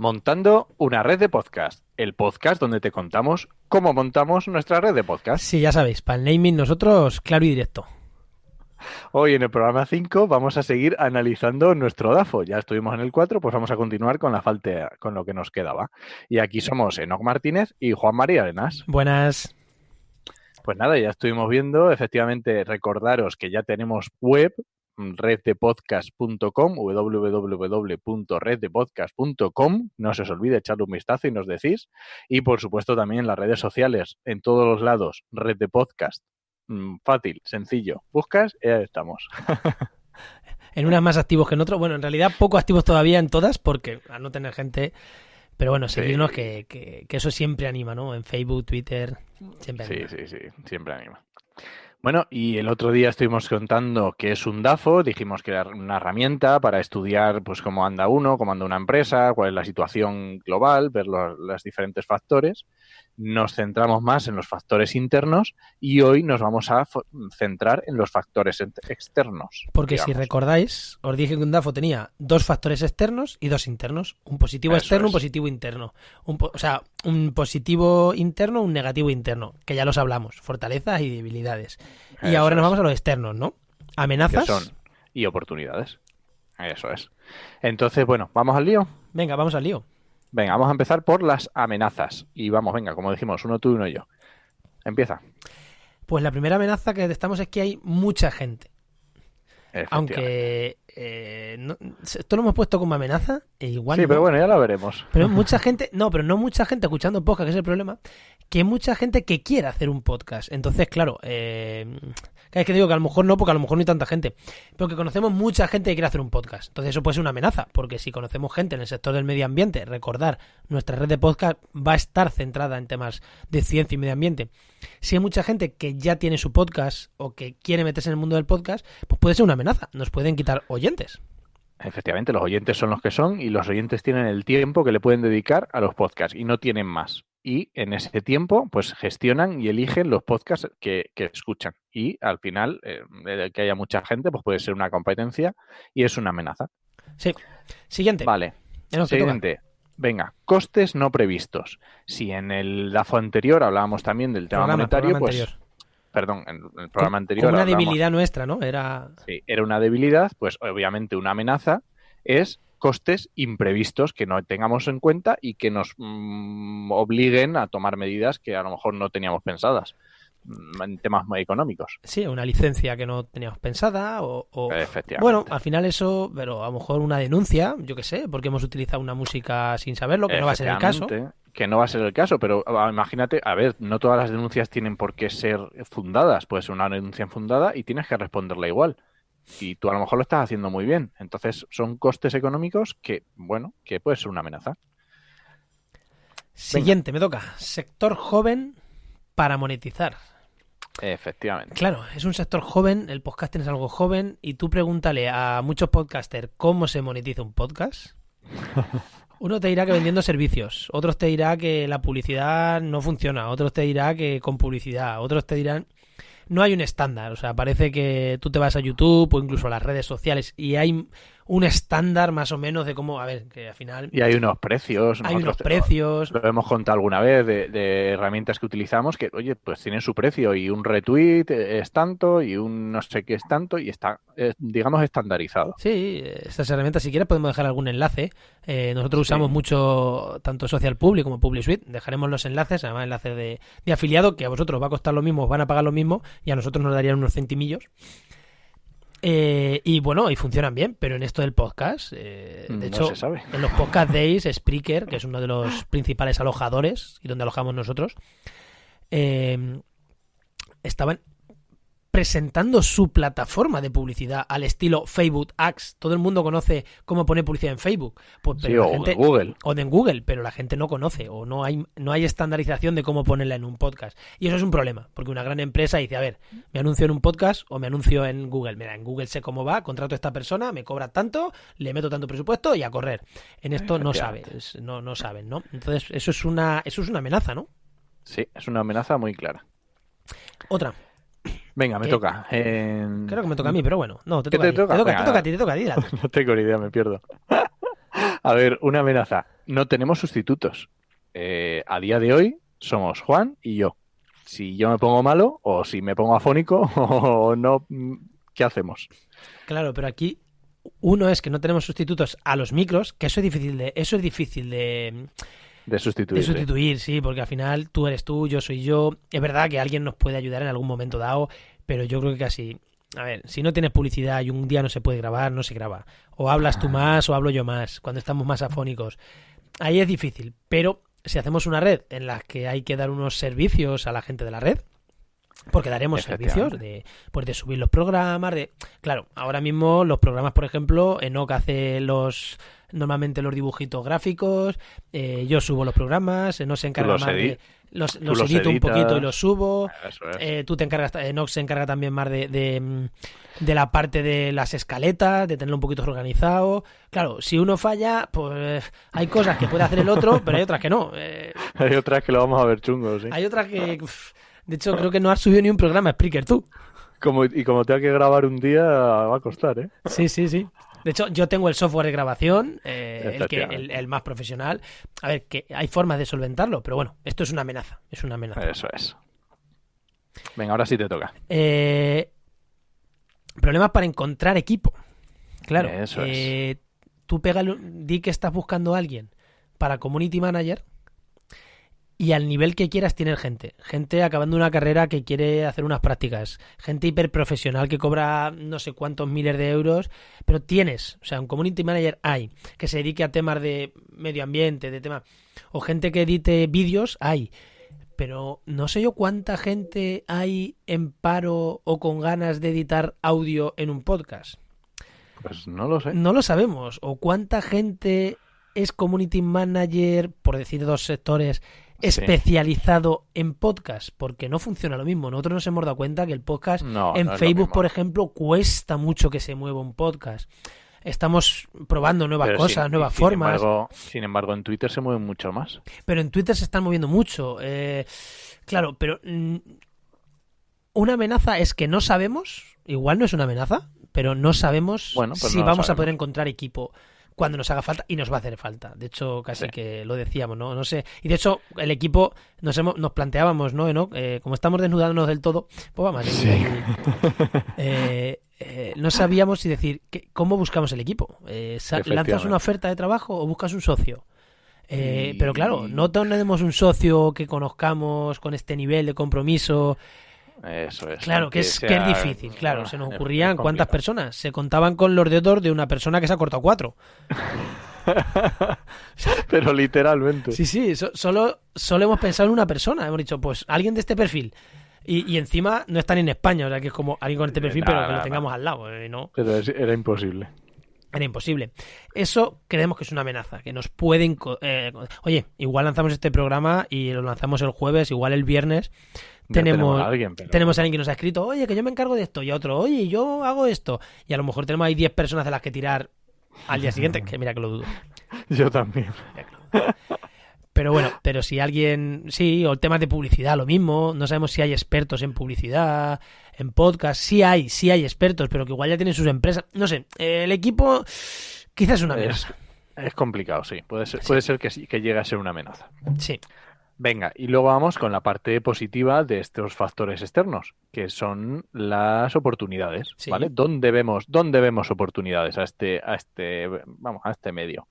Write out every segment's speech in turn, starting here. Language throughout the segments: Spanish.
Montando una red de podcast, el podcast donde te contamos cómo montamos nuestra red de podcast. Sí, ya sabéis, para el naming nosotros, claro y directo. Hoy en el programa 5 vamos a seguir analizando nuestro DAFO. Ya estuvimos en el 4, pues vamos a continuar con la falta, con lo que nos quedaba. Y aquí somos Enoc Martínez y Juan María Arenas. Buenas. Pues nada, ya estuvimos viendo, efectivamente, recordaros que ya tenemos web, reddepodcast.com, www.reddepodcast.com. No se os olvide echarle un vistazo y nos decís. Y por supuesto también en las redes sociales, en todos los lados, Red de Podcast. Fácil, sencillo. Buscas y ahí estamos. En unas más activos que en otras. Bueno, en realidad poco activos todavía en todas porque al no tener gente. Pero bueno, seguirnos Sí. que eso siempre anima, ¿no? En Facebook, Twitter, siempre anima. Sí, siempre anima. Bueno, y el otro día estuvimos contando qué es un DAFO, dijimos que era una herramienta para estudiar pues cómo anda uno, cómo anda una empresa, cuál es la situación global, ver los diferentes factores. Nos centramos más en los factores internos y hoy nos vamos a centrar en los factores externos, Porque si digamos. recordáis, os dije que un DAFO tenía dos factores externos y dos internos. Un positivo Eso externo, un es. positivo interno. O sea, un positivo interno, un negativo interno. Que ya los hablamos. Fortalezas y debilidades. Y Eso ahora nos es. vamos a los externos, ¿no? Que Amenazas. son y oportunidades. Eso es. Entonces, bueno, ¿vamos al lío? Venga, vamos al lío. Venga, vamos a empezar por las amenazas. Y vamos, venga, como dijimos, uno tú y uno yo. Empieza. Pues la primera amenaza que detectamos es que hay mucha gente. Efectivamente. Aunque esto lo hemos puesto como amenaza, e igual Sí, no. pero bueno, ya lo veremos. Pero mucha gente, no, pero no mucha gente escuchando podcast, que es el problema, que hay mucha gente que quiere hacer un podcast. Entonces, claro, cada vez que digo que a lo mejor no, porque a lo mejor no hay tanta gente, pero que conocemos mucha gente que quiere hacer un podcast. Entonces eso puede ser una amenaza, porque si conocemos gente en el sector del medio ambiente, recordar, nuestra red de podcast va a estar centrada en temas de ciencia y medio ambiente. Si hay mucha gente que ya tiene su podcast o que quiere meterse en el mundo del podcast, pues puede ser una amenaza, nos pueden quitar oyentes. Efectivamente, los oyentes son los que son y los oyentes tienen el tiempo que le pueden dedicar a los podcasts y no tienen más. Y en ese tiempo, pues gestionan y eligen los podcasts que escuchan. Y al final, el que haya mucha gente, pues puede ser una competencia y es una amenaza. Sí. Siguiente. Vale. Enoch, te toca. Siguiente. Venga, costes no previstos. Si en el DAFO anterior hablábamos también del tema monetario, pues, Anterior. perdón, en el programa anterior Como una hablábamos. debilidad nuestra, ¿no? Era. Sí, era una debilidad, pues obviamente una amenaza es costes imprevistos que no tengamos en cuenta y que nos obliguen a tomar medidas que a lo mejor no teníamos pensadas en temas muy económicos. Sí, una licencia que no teníamos pensada Efectivamente. bueno, al final eso, pero a lo mejor una denuncia, yo qué sé, porque hemos utilizado una música sin saberlo, que no va a ser el caso. Que no va a ser el caso, pero imagínate, a ver, no todas las denuncias tienen por qué ser fundadas, puede ser una denuncia infundada y tienes que responderla igual. Y tú a lo mejor lo estás haciendo muy bien. Entonces son costes económicos que, bueno, que puede ser una amenaza. Siguiente, me toca. Sector joven para monetizar. Efectivamente. Claro, es un sector joven, el podcasting es algo joven, y tú pregúntale a muchos podcasters cómo se monetiza un podcast. Uno te dirá que vendiendo servicios, otros te dirá que la publicidad no funciona, otros te dirá que con publicidad, otros te dirán... No hay un estándar, o sea, parece que tú te vas a YouTube o incluso a las redes sociales y hay un estándar más o menos de cómo, a ver, que al final... Y hay unos precios. Hay unos Nosotros precios... lo hemos contado alguna vez de herramientas que utilizamos que, oye, pues tienen su precio y un retweet es tanto y un no sé qué es tanto y está, digamos, estandarizado. Sí, estas herramientas, si quieres, podemos dejar algún enlace. Nosotros Sí. usamos mucho tanto Social Public como Public Suite. Dejaremos los enlaces, además enlaces de afiliado, que a vosotros va a costar lo mismo, os van a pagar lo mismo y a nosotros nos darían unos centimillos. Y bueno, y funcionan bien, pero en esto del podcast, de No hecho, se sabe. en los podcast days, Spreaker, que es uno de los principales alojadores y donde alojamos nosotros, estaban presentando su plataforma de publicidad al estilo Facebook Ads. Todo el mundo conoce cómo poner publicidad en Facebook. Pues, Sí, pero o la gente, en Google. o en Google, pero la gente no conoce o no hay estandarización de cómo ponerla en un podcast. Y eso es un problema, porque una gran empresa dice, a ver, me anuncio en un podcast o me anuncio en Google. Mira, en Google sé cómo va, contrato a esta persona, me cobra tanto, le meto tanto presupuesto y a correr. En esto no sabes, no saben, ¿no? Entonces, eso es una amenaza, ¿no? Sí, es una amenaza muy clara. Otra. Venga, me ¿Qué? toca. Creo que me toca a mí, pero bueno. No, te ¿Qué toca a te ti. toca? Te Venga, toca a ti, te toca a ti. Dila tú. no tengo ni idea, me pierdo. A ver, una amenaza. no tenemos sustitutos. A día de hoy somos Juan y yo. Si yo me pongo malo o si me pongo afónico o no, ¿qué hacemos? Claro, pero aquí uno es que no tenemos sustitutos a los micros, que eso es difícil de sustituir. sí, porque al final tú eres tú, yo soy yo. Es verdad que alguien nos puede ayudar en algún momento dado, pero yo creo que casi... A ver, si no tienes publicidad y un día no se puede grabar, no se graba. O hablas tú más o hablo yo más, cuando estamos más afónicos. Ahí es difícil, pero si hacemos una red en la que hay que dar unos servicios a la gente de la red, porque daremos servicios de subir los programas, claro, ahora mismo los programas, por ejemplo, Enoch hace normalmente los dibujitos gráficos, yo subo los programas, Enoch se encarga más de los edito un poquito y los subo. Eso es. Tú te encargas, Enoch se encarga también más de la parte de las escaletas, de tenerlo un poquito organizado. Claro, si uno falla, pues hay cosas que puede hacer el otro, pero hay otras que no. Hay otras que lo vamos a ver chungos, ¿sí? Hay otras que... De hecho, creo que no has subido ni un programa Spreaker tú. Como tenga que grabar un día, va a costar, ¿eh? Sí. De hecho, yo tengo el software de grabación, el más profesional. A ver, que hay formas de solventarlo, pero bueno, esto es una amenaza. Eso es. Venga, ahora sí te toca. Problemas para encontrar equipo. Claro. Eso es. Tú di que estás buscando a alguien para Community Manager y al nivel que quieras tienes gente acabando una carrera que quiere hacer unas prácticas, gente hiperprofesional que cobra no sé cuántos miles de euros, pero tienes, o sea, un community manager hay que se dedique a temas de medio ambiente, o gente que edite vídeos hay, pero no sé yo cuánta gente hay en paro o con ganas de editar audio en un podcast. Pues no lo sé. No lo sabemos, o cuánta gente es community manager, por decir dos sectores, especializado en podcast, porque no funciona lo mismo. Nosotros nos hemos dado cuenta que el podcast en Facebook, por ejemplo, cuesta mucho que se mueva un podcast. Estamos probando nuevas cosas, nuevas formas. Sin embargo, en Twitter se mueven mucho más. Pero en Twitter se están moviendo mucho. Claro, pero una amenaza es que no sabemos, igual no es una amenaza, pero no sabemos si vamos a poder encontrar equipo cuando nos haga falta, y nos va a hacer falta. De hecho, casi que lo decíamos, ¿no? No sé. Y de hecho, el equipo nos planteábamos, ¿no? Como estamos desnudándonos del todo, pues vamos a seguir no sabíamos si decir, ¿cómo buscamos el equipo? ¿Lanzas una oferta de trabajo o buscas un socio? Pero claro, no tenemos un socio que conozcamos con este nivel de compromiso. Eso es. Claro, que es difícil. Claro, se nos ocurrían cuántas personas. Se contaban con los dedos de una persona que se ha cortado 4. Pero literalmente. Sí, solo hemos pensado en una persona. Hemos dicho, pues alguien de este perfil. Y encima no están en España, o sea que es como alguien con este perfil, pero que lo tengamos al lado. ¿No? Pero era imposible. Era imposible. Eso creemos que es una amenaza, que nos pueden... oye, igual lanzamos este programa y lo lanzamos el jueves, igual el viernes. Tenemos a alguien que nos ha escrito, oye, que yo me encargo de esto, y otro, oye, yo hago esto. Y a lo mejor tenemos ahí 10 personas de las que tirar al día siguiente, que mira que lo dudo. Yo también. Pero bueno, pero si alguien... Sí, o el tema de publicidad, lo mismo. No sabemos si hay expertos en publicidad, en podcast. Sí hay expertos, pero que igual ya tienen sus empresas. No sé, el equipo quizás es una amenaza. Es complicado, sí. Puede ser que llegue a ser una amenaza. Sí. Venga, y luego vamos con la parte positiva de estos factores externos, que son las oportunidades, ¿vale? ¿Dónde vemos oportunidades a este medio?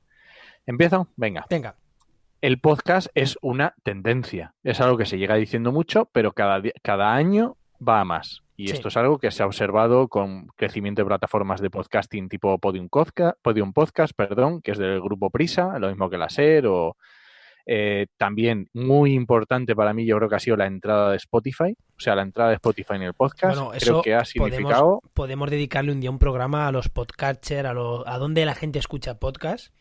¿Empiezo? Venga. El podcast es una tendencia. Es algo que se llega diciendo mucho, pero cada año va a más. Y esto es algo que se ha observado con crecimiento de plataformas de podcasting tipo Podium Podcast, que es del grupo Prisa, lo mismo que la SER, o también muy importante para mí, yo creo que ha sido la entrada de Spotify. O sea, la entrada de Spotify en el podcast. Bueno, creo que ha significado... Podemos dedicarle un día un programa a los podcasters, a dónde la gente escucha podcast.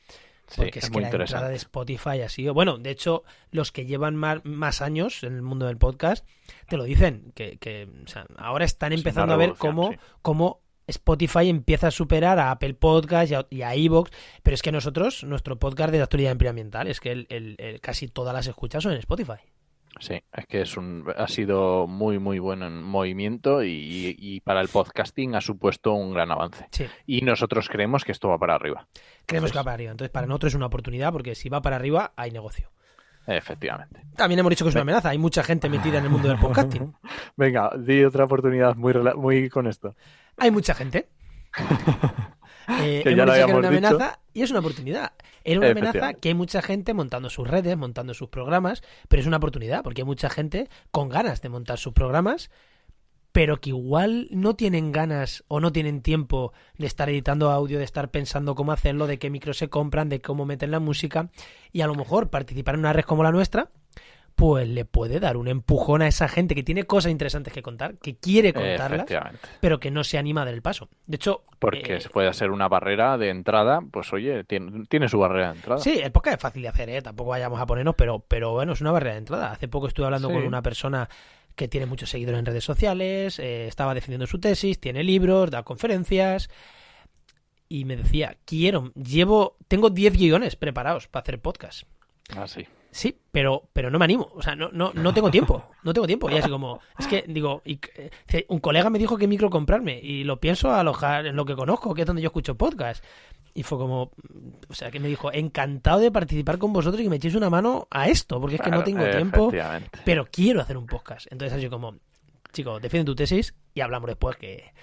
Porque es que la entrada de Spotify ha sido... Bueno, de hecho, los que llevan más años en el mundo del podcast te lo dicen, que o sea, ahora están empezando a ver cómo Spotify empieza a superar a Apple Podcast y a iVoox, pero es que nuestro podcast de actualidad ambiental, es que casi todas las escuchas son en Spotify. Sí, es que ha sido muy, muy buen movimiento y para el podcasting ha supuesto un gran avance. Sí. Y nosotros creemos que esto va para arriba. Creemos que va Entonces, para arriba. Entonces, para nosotros es una oportunidad porque si va para arriba, hay negocio. efectivamente. También hemos dicho que es una amenaza. Hay mucha gente metida en el mundo del podcasting. Venga, di otra oportunidad muy con esto. Hay mucha gente. Que ya Hemos lo dicho que era habíamos una dicho. amenaza y es una oportunidad. Era una amenaza que hay mucha gente montando sus redes, montando sus programas, pero es una oportunidad porque hay mucha gente con ganas de montar sus programas, pero que igual no tienen ganas o no tienen tiempo de estar editando audio, de estar pensando cómo hacerlo, de qué micros se compran, de cómo meten la música, y a lo mejor participar en una red como la nuestra pues le puede dar un empujón a esa gente que tiene cosas interesantes que contar, que quiere contarlas, pero que no se anima a dar el paso. De hecho... Porque puede ser una barrera de entrada, pues oye, tiene su barrera de entrada. Sí, el podcast es fácil de hacer, ¿eh? Tampoco vayamos a ponernos, pero bueno, es una barrera de entrada. Hace poco estuve hablando con una persona que tiene muchos seguidores en redes sociales, estaba defendiendo su tesis, tiene libros, da conferencias, y me decía, tengo 10 guiones preparados para hacer podcast. Ah, sí. Sí, pero no me animo. O sea, no tengo tiempo. No tengo tiempo. Y así como, es que digo, un colega me dijo qué micro comprarme y lo pienso alojar en lo que conozco, que es donde yo escucho podcast. Y fue como, o sea, que me dijo, encantado de participar con vosotros y que me echéis una mano a esto, porque es que no tengo tiempo, pero quiero hacer un podcast. Entonces así como, chico, defiende tu tesis y hablamos después que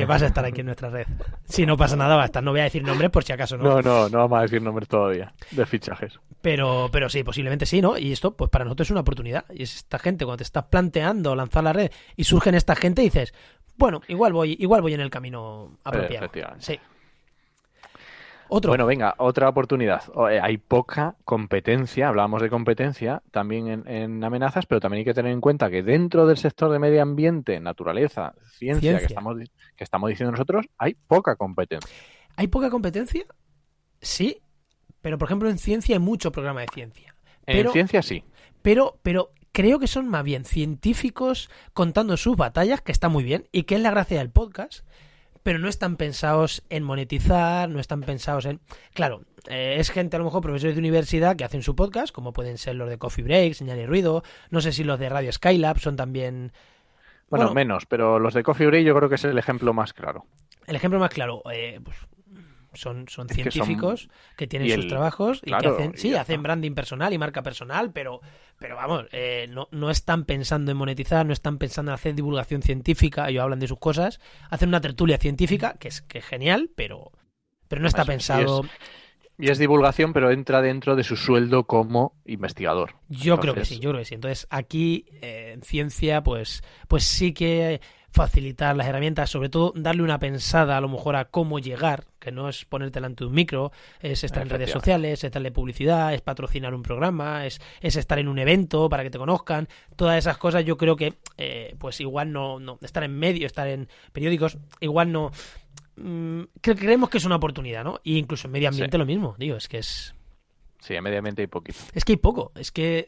vas a estar aquí en nuestra red. Si no pasa nada, va a estar. No voy a decir nombres por si acaso no. No vamos a decir nombres todavía de fichajes. Pero sí, posiblemente sí, ¿no? Y esto, pues para nosotros es una oportunidad. Y es esta gente, cuando te estás planteando lanzar la red y surgen esta gente, dices, bueno, igual voy en el camino apropiado. Sí. Otro. Bueno, venga, otra oportunidad. Hay poca competencia, hablábamos de competencia también en amenazas, pero también hay que tener en cuenta que dentro del sector de medio ambiente, naturaleza, ciencia. Que estamos diciendo nosotros, hay poca competencia. ¿Hay poca competencia? Sí, pero por ejemplo en ciencia hay mucho programa de ciencia. En ciencia sí. Pero creo que son más bien científicos contando sus batallas, que está muy bien, y que es la gracia del podcast, pero no están pensados en monetizar, no están pensados en... Claro, es gente a lo mejor profesores de universidad que hacen su podcast, como pueden ser los de Coffee Break, Señal y Ruido, no sé si los de Radio Skylab son también... Bueno, menos, pero los de Coffee Break yo creo que es el ejemplo más claro. El ejemplo más claro, pues son científicos que tienen sus trabajos y claro, que hacen branding personal y marca personal, pero vamos, no están pensando en monetizar, no están pensando en hacer divulgación científica, ellos hablan de sus cosas, hacen una tertulia científica, que es genial, pero no está pensado... Y es divulgación, pero entra dentro de su sueldo como investigador. Yo creo que sí. Entonces, aquí, en ciencia, pues sí que facilitar las herramientas, sobre todo darle una pensada a lo mejor a cómo llegar, que no es ponerte delante de un micro, es estar en redes sociales, es darle publicidad, es patrocinar un programa, es estar en un evento para que te conozcan. Todas esas cosas yo creo que pues igual no estar en medio, estar en periódicos, igual no... creemos que es una oportunidad, ¿no? Y incluso en medio ambiente lo mismo, digo, es que es... Sí, en medio ambiente hay poquito. Es que hay poco, es que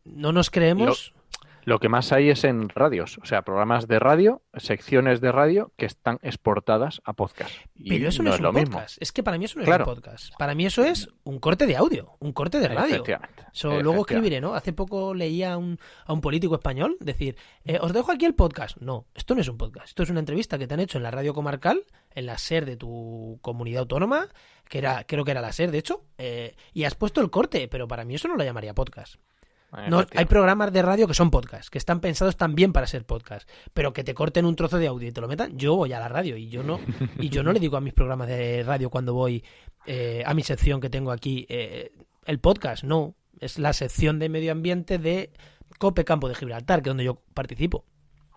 no nos creemos... Lo que más hay es en radios, o sea, programas de radio, secciones de radio que están exportadas a podcast. Pero eso no es un podcast. Es que para mí eso no es un podcast. Para mí eso es un corte de audio, un corte de radio. Luego escribiré, ¿no? Hace poco leía a un político español decir, os dejo aquí el podcast. No, esto no es un podcast. Esto es una entrevista que te han hecho en la radio comarcal, en la SER de tu comunidad autónoma, creo que era la SER, de hecho, y has puesto el corte, pero para mí eso no lo llamaría podcast. No, hay programas de radio que son podcasts, que están pensados también para ser podcast, pero que te corten un trozo de audio y te lo metan, yo voy a la radio y yo no le digo a mis programas de radio cuando voy a mi sección que tengo aquí el podcast, no, es la sección de medio ambiente de COPE Campo de Gibraltar, que es donde yo participo.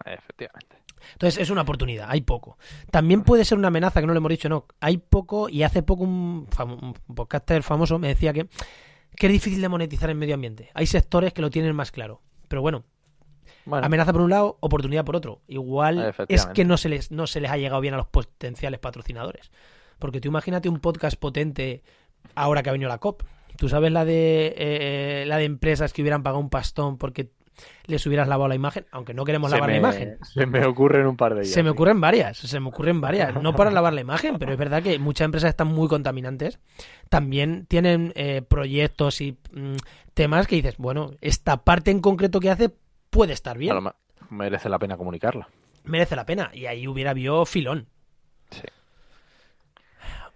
Efectivamente. Entonces es una oportunidad, hay poco. También puede ser una amenaza, que no le hemos dicho, no, hay poco, y hace poco un podcaster famoso me decía que es difícil de monetizar en medio ambiente. Hay sectores que lo tienen más claro. Pero bueno, amenaza por un lado, oportunidad por otro. Igual es que no se les ha llegado bien a los potenciales patrocinadores. Porque tú imagínate un podcast potente ahora que ha venido la COP. Tú sabes la de empresas que hubieran pagado un pastón porque les hubieras lavado la imagen, aunque no queremos lavar la imagen. Se me ocurren un par de ellas. Se me ocurren varias. No para lavar la imagen, pero es verdad que muchas empresas están muy contaminantes. También tienen proyectos y temas que dices, bueno, esta parte en concreto que hace puede estar bien. Merece la pena comunicarla. Merece la pena. Y ahí hubiera habido filón. Sí.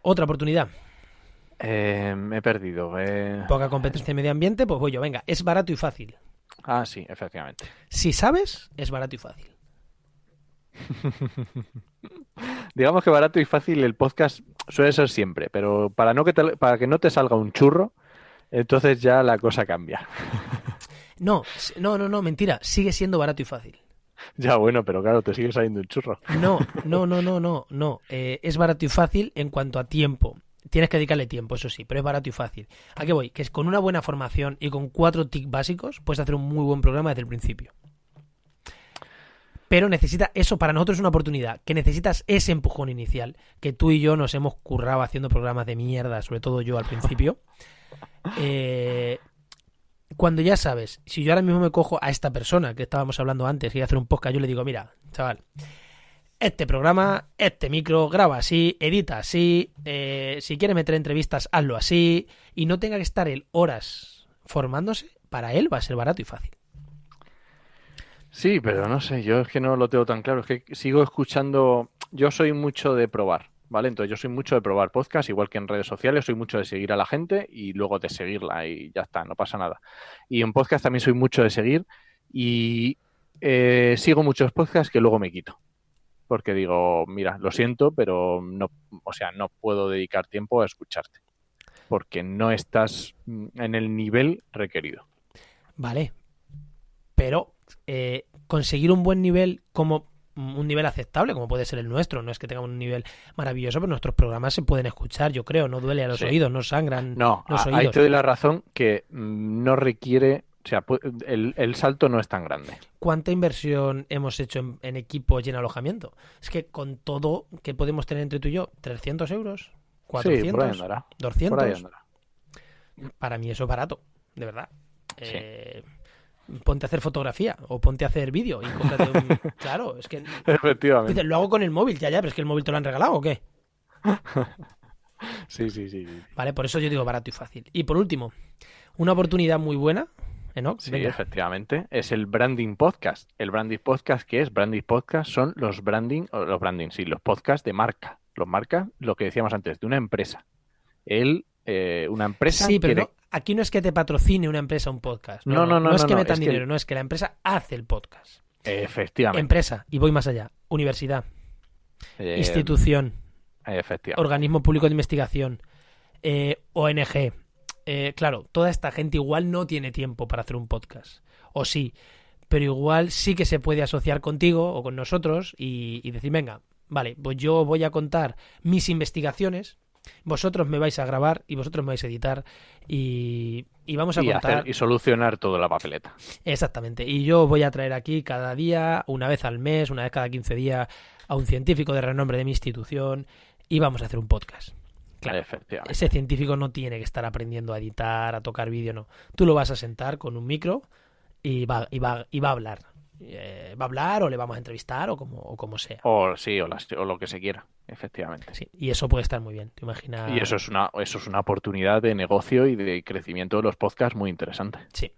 Otra oportunidad. Me he perdido. Poca competencia en medio ambiente, pues voy yo. Venga, es barato y fácil. Ah, sí, efectivamente. Si sabes, es barato y fácil. Digamos que barato y fácil el podcast suele ser siempre, pero para que no te salga un churro, entonces ya la cosa cambia. No, mentira. Sigue siendo barato y fácil. Ya bueno, pero claro, te sigue saliendo un churro. No. Es barato y fácil en cuanto a tiempo. Tienes que dedicarle tiempo, eso sí, pero es barato y fácil. ¿A qué voy? Que es con una buena formación y con 4 tics básicos puedes hacer un muy buen programa desde el principio. Pero eso para nosotros es una oportunidad, que necesitas ese empujón inicial, que tú y yo nos hemos currado haciendo programas de mierda, sobre todo yo al principio. Cuando ya sabes, si yo ahora mismo me cojo a esta persona que estábamos hablando antes, que iba a hacer un podcast, yo le digo, mira, chaval, este programa, este micro, graba así, edita así, si quieres meter entrevistas, hazlo así, y no tenga que estar él horas formándose, para él va a ser barato y fácil. Sí, pero no sé, yo es que no lo tengo tan claro, es que sigo escuchando, yo soy mucho de probar, ¿vale? Entonces yo soy mucho de probar podcast, igual que en redes sociales, soy mucho de seguir a la gente y luego de seguirla y ya está, no pasa nada. Y en podcast también soy mucho de seguir y sigo muchos podcasts que luego me quito. Porque digo, mira, lo siento, pero no puedo dedicar tiempo a escucharte. Porque no estás en el nivel requerido. Vale. Pero conseguir un buen nivel como un nivel aceptable, como puede ser el nuestro, no es que tengamos un nivel maravilloso, pero nuestros programas se pueden escuchar, yo creo, no duele a los oídos, no sangran los oídos. Ahí te doy la razón que no requiere, o sea, el salto no es tan grande. ¿Cuánta inversión hemos hecho en equipos y en alojamiento? Es que con todo que podemos tener entre tú y yo, 300 euros, 400, sí, por ahí andará. 200. Por ahí andará. Para mí eso es barato, de verdad. Sí. Ponte a hacer fotografía o ponte a hacer vídeo y cómprate un... Claro, es que... Efectivamente. Dices, lo hago con el móvil, ya, pero es que el móvil te lo han regalado, ¿o qué? Sí. Vale, por eso yo digo barato y fácil. Y por último, una oportunidad muy buena, Enoch. Sí, venga. efectivamente. Es el Branding Podcast. El Branding Podcast, ¿qué es? Branding Podcast son los podcasts de marca. Lo que decíamos antes, de una empresa. Una empresa Sí, pero quiere... aquí no es que te patrocine una empresa un podcast. No es que metan dinero, no es que la empresa hace el podcast. Efectivamente. Empresa, y voy más allá. Universidad, institución, efectivamente. organismo público de investigación, ONG. Claro, toda esta gente igual no tiene tiempo para hacer un podcast. O sí, pero igual sí que se puede asociar contigo o con nosotros y decir, venga, vale, pues yo voy a contar mis investigaciones, vosotros me vais a grabar y vosotros me vais a editar y vamos a contar... y solucionar toda la papeleta. Exactamente. Y yo voy a traer aquí cada día, una vez al mes, una vez cada 15 días, a un científico de renombre de mi institución y vamos a hacer un podcast. Claro, efectivamente. Ese científico no tiene que estar aprendiendo a editar, a tocar vídeo, no. Tú lo vas a sentar con un micro y va a hablar. Va a hablar o le vamos a entrevistar o como sea. O lo que se quiera, efectivamente. Sí, y eso puede estar muy bien, ¿te imaginas? Y eso es una oportunidad de negocio y de crecimiento de los podcasts muy interesante. Sí.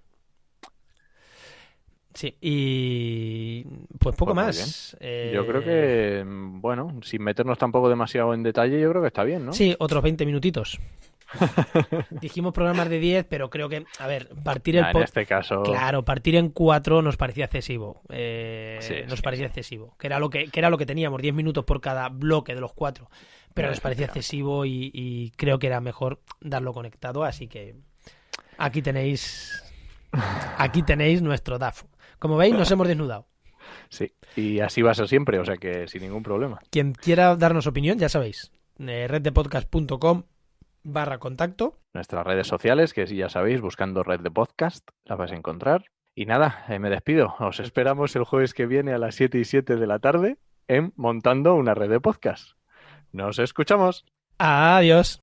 Sí, y pues poco más. Yo creo que, bueno, sin meternos tampoco demasiado en detalle, yo creo que está bien, ¿no? Sí, otros 20 minutitos. Dijimos programas de 10, pero creo que, a ver, partir en este caso... Claro, partir en 4 nos parecía excesivo. Parecía excesivo. Que era lo que teníamos, 10 minutos por cada bloque de los 4. Pero nos parecía excesivo y creo que era mejor darlo conectado, así que aquí tenéis nuestro DAF. Como veis, nos hemos desnudado. Sí, y así va a ser siempre, o sea que sin ningún problema. Quien quiera darnos opinión, ya sabéis, reddepodcast.com/contacto. Nuestras redes sociales, que ya sabéis, buscando Red de Podcast, las vais a encontrar. Y nada, me despido. Os esperamos el jueves que viene a las 7:07 de la tarde en Montando una Red de Podcast. Nos escuchamos. Adiós.